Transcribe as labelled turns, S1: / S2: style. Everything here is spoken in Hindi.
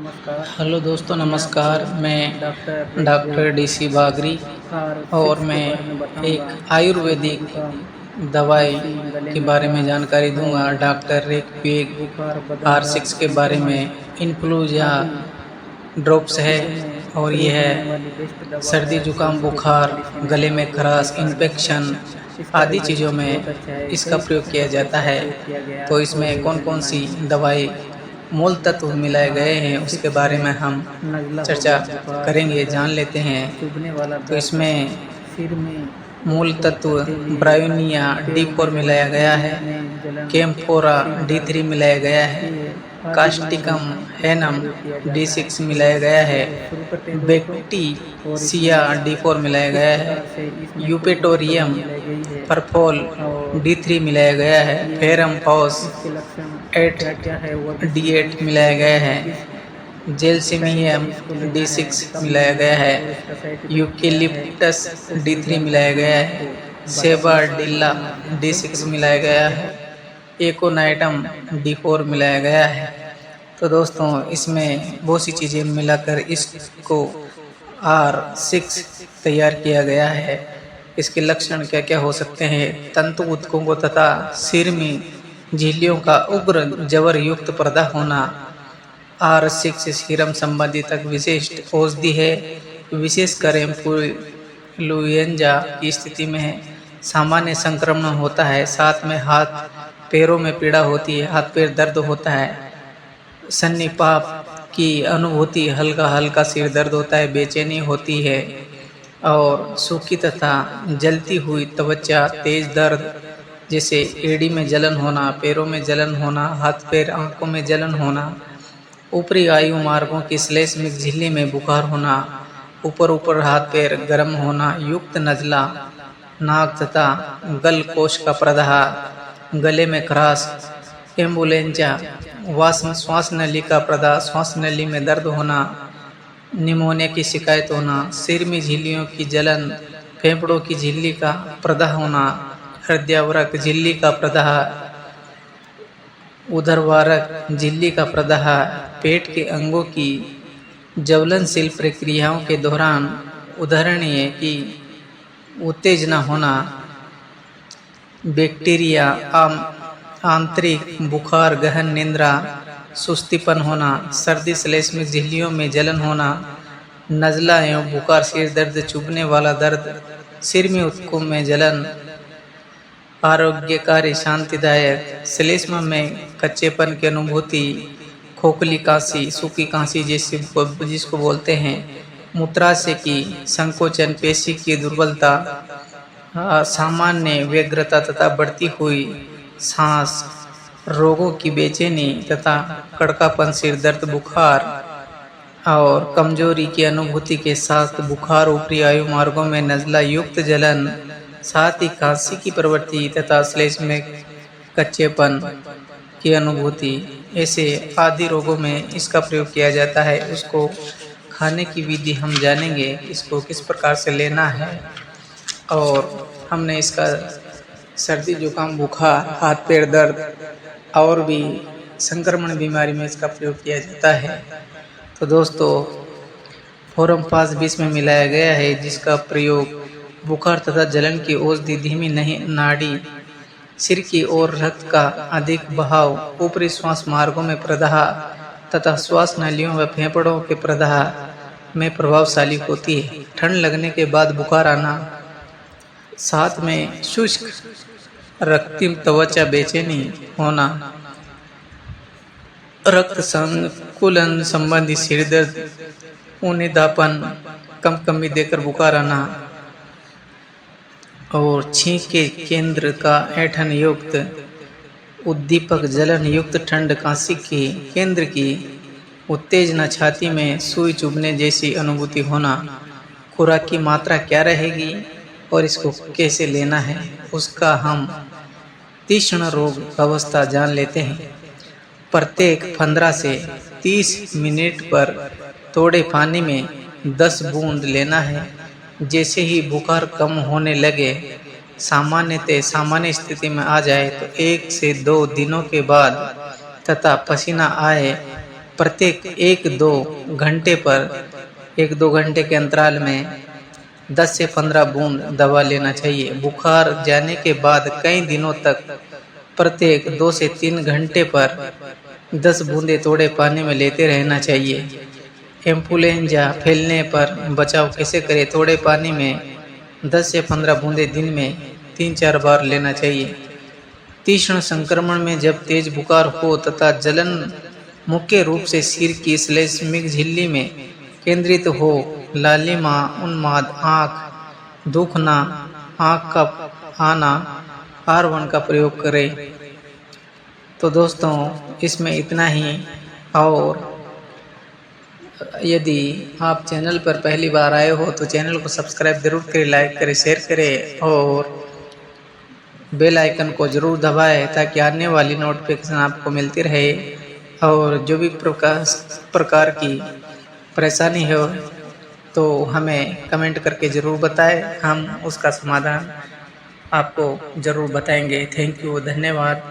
S1: नमस्कार।
S2: हेलो दोस्तों,
S1: मैं आपको
S2: नमस्कार। मैं
S1: डॉक्टर
S2: डॉक्टर डीसी बागरी
S1: और
S2: और
S1: 6 के
S2: मैं
S1: बारे में बताऊंगा।
S2: एक
S1: सर्दी
S2: आयुर्वेदिक
S1: जुकाम,
S2: दवाई
S1: खांसी, गले
S2: के
S1: में
S2: बारे में
S1: खराश
S2: जानकारी दूंगा।
S1: और
S2: डॉक्टर रेकविक
S1: बुखार, बदन
S2: R6
S1: दर्द,
S2: के बारे
S1: संक्रमण
S2: में इन्फ्लुएंजा
S1: आदि
S2: ड्रॉप्स है
S1: चीज़ों में
S2: और ये
S1: प्रयोग होने
S2: है
S1: वाली बेस्ट दवा
S2: सर्दी
S1: है।
S2: जुकाम,
S1: तुलसी के गुण
S2: बुखार,
S1: मेडिसिन है
S2: गले
S1: और
S2: में
S1: बहुत ही
S2: खराश,
S1: कारगर है।
S2: इन्फेक्शन
S1: इसका
S2: आदि
S1: रिजल्ट
S2: चीज़ों
S1: बहुत
S2: में
S1: अच्छा है।
S2: इसका
S1: कई
S2: प्रयोग किया
S1: पेशेंटों पे
S2: जाता
S1: इसका
S2: है।
S1: प्रयोग किया गया
S2: तो
S1: और
S2: इसमें
S1: ये
S2: कौन कौन
S1: रिजल्ट
S2: सी
S1: माने।
S2: दवाई मूल तत्व मिलाए गए हैं उसके
S1: सिक्स
S2: बारे
S1: है,
S2: में हम
S1: नज़ला हो
S2: चर्चा
S1: गया, बुखार, सर
S2: करेंगे, जान
S1: दर्द,
S2: लेते हैं।
S1: चुभने वाला
S2: तो
S1: दर्द,
S2: इसमें
S1: सिर में
S2: मूल
S1: दर्द
S2: तत्व
S1: के लिए,
S2: ब्रायोनिया
S1: पैरों में
S2: D4 मिलाया
S1: जलन,
S2: गया है,
S1: उंगलियों में जलन,
S2: कैम्फोरा
S1: सिर दर्द,
S2: D3 मिलाया गया है,
S1: ये आदि बीमारियों
S2: कास्टिकम
S1: में इसका
S2: हैनम
S1: प्रयोग किया जाता है।
S2: D6 मिलाया गया है,
S1: तो शुरू करते हैं दोस्तों। और
S2: बैक्टीसिया
S1: इसमें
S2: D4 मिलाया
S1: किस
S2: गया है,
S1: प्रकार से इसमें कौन-कौन सी दवा
S2: यूपेटोरियम
S1: मिलाई गई है
S2: परफोल
S1: और
S2: D3 मिलाया गया है,
S1: ये
S2: फेरम पॉस
S1: इसके लक्षण
S2: 8
S1: क्या-क्या है वह भी
S2: D8
S1: सुनिए।
S2: मिलाया गया है,
S1: और किस टाइम पर
S2: जेलसिमियम
S1: इसको लेना है,
S2: D6
S1: कब
S2: मिलाया
S1: लेना
S2: गया
S1: है
S2: है,
S1: और इसका साइड इफ़ेक्ट क्या है,
S2: यूकेलिप्टस
S1: वो पूरी
S2: D3 मिलाया
S1: जानकारी मैं
S2: गया है,
S1: आपको बताऊँगा इस वीडियो
S2: सेबाडिल्ला
S1: के माध्यम से।
S2: D6 मिलाया गया है, एकोनाइटम D4 मिलाया गया है। तो दोस्तों, इसमें बहुत सी चीज़ें मिलाकर इसको R6 तैयार किया गया है। इसके लक्षण क्या क्या हो सकते हैं? तंतु ऊतकों को तथा सिर में झिल्लियों का उग्र जबर युक्त पर्दा होना। R6 सीरम संबंधी तक विशिष्ट औषधि है, विशेषकर इन्फ्लुएंजा की स्थिति में सामान्य संक्रमण होता है। साथ में हाथ पैरों में पीड़ा होती है, हाथ पैर दर्द होता है, सन्निपात की अनुभूति, हल्का हल्का सिर दर्द होता है, बेचैनी होती है और सूखी तथा जलती हुई त्वचा, तेज दर्द जैसे एड़ी में जलन होना, पैरों में जलन होना, हाथ पैर आंखों में जलन होना, ऊपरी आयु मार्गों की श्लेष्मिक झिल्ली में बुखार होना, ऊपर ऊपर हाथ पैर गर्म होना, युक्त नज़ला, नाक तथा गल कोश का प्रदाह, गले में खराश, एम्बुलेंजा, श्वास नली का प्रदाह, श्वास नली में दर्द होना, निमोनिया की शिकायत होना, सिर में झिल्लियों की जलन, फेफड़ों की झिल्ली का प्रदाह होना, हृदयावरक झिल्ली का प्रदाह, उदरवारक झिल्ली का प्रदाह, पेट के अंगों की ज्वलनशील प्रक्रियाओं के दौरान उदाहरणीय की उत्तेजना होना, बैक्टीरिया, आंतरिक बुखार, गहन निद्रा, सुस्तीपन होना, सर्दी, श्लेष्मिक झिल्लियों में जलन होना, नज़ला एवं बुखार, सिर दर्द, चुभने वाला दर्द, सिर में ऊतकों में जलन, आरोग्यकारी, शांतिदायक, श्लेष्मा में कच्चेपन की अनुभूति, खोखली कांसी, सूखी कांसी जिसको बोलते हैं, मूत्राशय की संकोचन, पेशी की दुर्बलता, सामान्य व्यग्रता तथा बढ़ती हुई सांस, रोगों की बेचैनी तथा कड़कापन, सिर दर्द, बुखार और कमजोरी की अनुभूति के साथ बुखार, ऊपरी आयु मार्गों में नज़ला युक्त जलन, साथ ही खांसी की प्रवृत्ति तथा श्लेष में कच्चेपन की अनुभूति, ऐसे आदि रोगों में इसका प्रयोग किया जाता है। उसको खाने की विधि हम जानेंगे, इसको किस प्रकार से लेना है। और हमने इसका सर्दी, जुकाम, बुखार, हाथ पैर दर्द और भी संक्रमण बीमारी में इसका प्रयोग किया जाता है। तो दोस्तों, फोरमफास 20 में मिलाया गया है, जिसका प्रयोग बुखार तथा जलन की औषधि, धीमी नाड़ी, सिर की ओर रक्त का अधिक बहाव, ऊपरी श्वास मार्गों में प्रदाह तथा श्वास नलियों व फेफड़ों के प्रदाह में प्रभावशाली होती है। ठंड लगने के बाद बुखार आना, साथ में शुष्क रक्तिम त्वचा, बेचैनी होना, रक्त संकुलन संबंधी सिर दर्द, ऊनीदापन, कंपकंपी देकर बुखार आना और छींक के केंद्र का ऐंठन युक्त उद्दीपक, जलन युक्त ठंड, कांसी के केंद्र की उत्तेजना, छाती में सुई चुभने जैसी अनुभूति होना। खुराक की मात्रा क्या रहेगी और इसको कैसे लेना है, उसका हम तीक्ष्ण रोग अवस्था जान लेते हैं। प्रत्येक 15 से 30 मिनट पर थोड़े पानी में 10 बूंद लेना है। जैसे ही बुखार कम होने लगे, सामान्य स्थिति में आ जाए तो 1 से 2 दिनों के बाद तथा पसीना आए प्रत्येक 1-2 घंटे के अंतराल में 10 से 15 बूंद दवा लेना चाहिए। बुखार जाने के बाद कई दिनों तक प्रत्येक 2 से 3 घंटे पर 10 बूंदे थोड़े पानी में लेते रहना चाहिए। इन्फ्लुएंजा फैलने पर बचाव कैसे करें? थोड़े पानी में 10 से 15 बूंदे दिन में 3-4 बार लेना चाहिए। तीक्ष्ण संक्रमण में जब तेज बुखार हो तथा जलन मुख्य रूप से सिर की श्लेष्मिक झिल्ली में केंद्रित हो, लालिमा, उन्माद, आँख दुखना, आँख का आना, R1 का प्रयोग करें। तो दोस्तों इसमें इतना ही। और यदि आप चैनल पर पहली बार आए हो तो चैनल को सब्सक्राइब जरूर करें, लाइक करें, शेयर करें और बेल आइकन को ज़रूर दबाएं ताकि आने वाली नोटिफिकेशन आपको मिलती रहे। और जो भी प्रकार की परेशानी हो तो हमें कमेंट करके ज़रूर बताएं, हम उसका समाधान आपको ज़रूर बताएंगे। थैंक यू, धन्यवाद।